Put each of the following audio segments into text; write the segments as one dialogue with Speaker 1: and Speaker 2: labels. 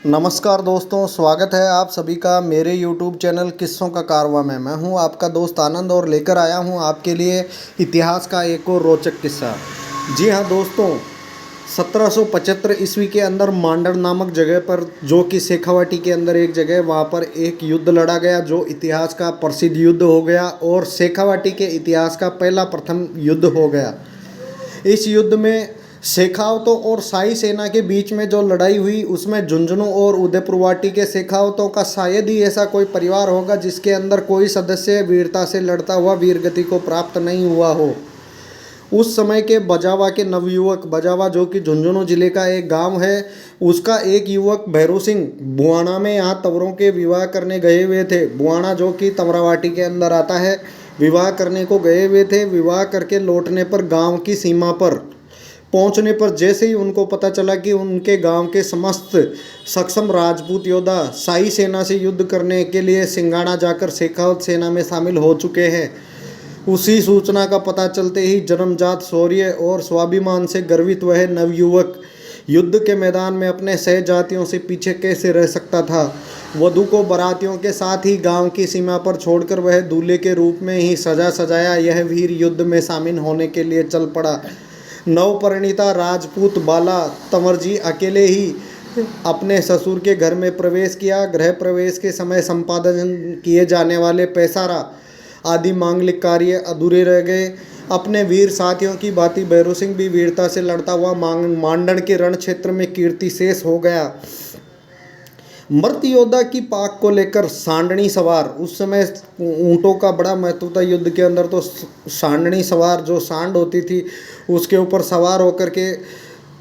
Speaker 1: नमस्कार दोस्तों, स्वागत है आप सभी का मेरे YouTube चैनल किस्सों का कारवां में। मैं हूं आपका दोस्त आनंद और लेकर आया हूं आपके लिए इतिहास का एक और रोचक किस्सा। जी हां दोस्तों, 1775 ईस्वी के अंदर मांडर नामक जगह पर, जो कि शेखावाटी के अंदर एक जगह, वहां पर एक युद्ध लड़ा गया जो इतिहास का प्रसिद्ध युद्ध हो गया और शेखावाटी के इतिहास का पहला प्रथम युद्ध हो गया। इस युद्ध में शेखावतों और शाही सेना के बीच में जो लड़ाई हुई उसमें झुंझुनू और उदयपुरवाटी के शेखावतों का शायद ही ऐसा कोई परिवार होगा जिसके अंदर कोई सदस्य वीरता से लड़ता हुआ वीरगति को प्राप्त नहीं हुआ हो। उस समय के बजावा के नवयुवक, बजावा जो कि झुंझुनू जिले का एक गांव है, उसका एक युवक भैरू सिंह बुआना में यहाँ तंवरों के विवाह करने गए हुए थे। बुआना जो कि तमरावाटी के अंदर आता है, विवाह करने को गए हुए थे। विवाह करके लौटने पर गांव की सीमा पर पहुंचने पर जैसे ही उनको पता चला कि उनके गांव के समस्त सक्षम राजपूत योद्धा शाही सेना से युद्ध करने के लिए सिंगाड़ा जाकर शेखावत सेना में शामिल हो चुके हैं, उसी सूचना का पता चलते ही जन्मजात शौर्य और स्वाभिमान से गर्वित वह नवयुवक युद्ध के मैदान में अपने सहजातियों से पीछे कैसे रह सकता था। वधू को बारातियों के साथ ही गांव की सीमा पर छोड़कर वह दूल्हे के रूप में ही सजा सजाया यह वीर युद्ध में शामिल होने के लिए चल पड़ा। नवपरिणीता राजपूत बाला तंवर जी अकेले ही अपने ससुर के घर में प्रवेश किया। गृह प्रवेश के समय संपादन किए जाने वाले पैसारा आदि मांगलिक कार्य अधूरे रह गए। अपने वीर साथियों की भांति भैरू सिंह भी वीरता से लड़ता हुआ मांडन के रण क्षेत्र में कीर्ति शेष हो गया। मृत योद्धा की पाक को लेकर सांडनी सवार, उस समय ऊँटों का बड़ा महत्व था युद्ध के अंदर, तो सांडनी सवार जो सांड होती थी उसके ऊपर सवार होकर के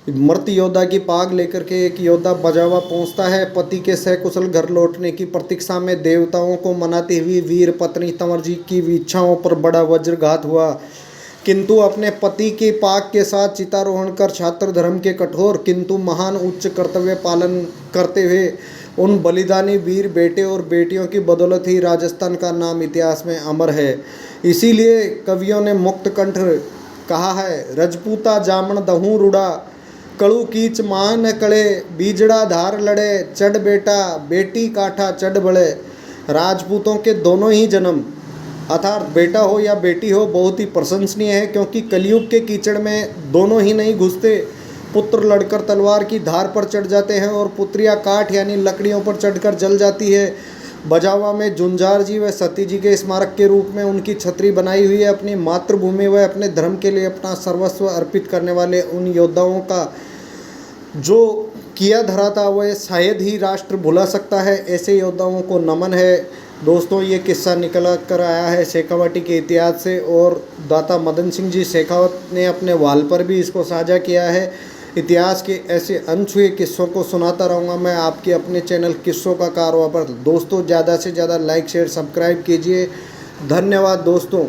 Speaker 1: मृत योद्धा की पाग लेकर के एक योद्धा बजावा पहुंचता है। पति के सकुशल घर लौटने की प्रतीक्षा में देवताओं को मनाती हुई वीर पत्नी तंवर जी की इच्छाओं पर बड़ा वज्रघात हुआ, किंतु अपने पति की पाक के साथ चितारोहण कर छात्र धर्म के कठोर किंतु महान उच्च कर्तव्य पालन करते हुए उन बलिदानी वीर बेटे और बेटियों की बदौलत ही राजस्थान का नाम इतिहास में अमर है। इसीलिए कवियों ने मुक्त कंठ कहा है, रजपूता जामन दहू रुड़ा कड़ू कीच मान कड़े बीजड़ा धार लड़े चढ़ बेटा बेटी काठा चढ़ बड़े। राजपूतों के दोनों ही जन्म अर्थात बेटा हो या बेटी हो बहुत ही प्रशंसनीय है, क्योंकि कलयुग के कीचड़ में दोनों ही नहीं घुसते। पुत्र लड़कर तलवार की धार पर चढ़ जाते हैं और पुत्रियां काठ यानी लकड़ियों पर चढ़कर जल जाती है। बजावा में जुंजार जी व सती जी के स्मारक के रूप में उनकी छतरी बनाई हुई है। अपनी मातृभूमि व अपने धर्म के लिए अपना सर्वस्व अर्पित करने वाले उन योद्धाओं का जो किया धरा था वह शायद ही राष्ट्र भुला सकता है। ऐसे योद्धाओं को नमन है। दोस्तों, ये किस्सा निकल कर आया है शेखावाटी के इतिहास से और दाता मदन सिंह जी शेखावत ने अपने वाल पर भी इसको साझा किया है। इतिहास के ऐसे अनछुए किस्सों को सुनाता रहूँगा मैं आपके अपने चैनल किस्सों का कारवां पर। दोस्तों, ज़्यादा से ज़्यादा लाइक शेयर सब्सक्राइब कीजिए। धन्यवाद दोस्तों।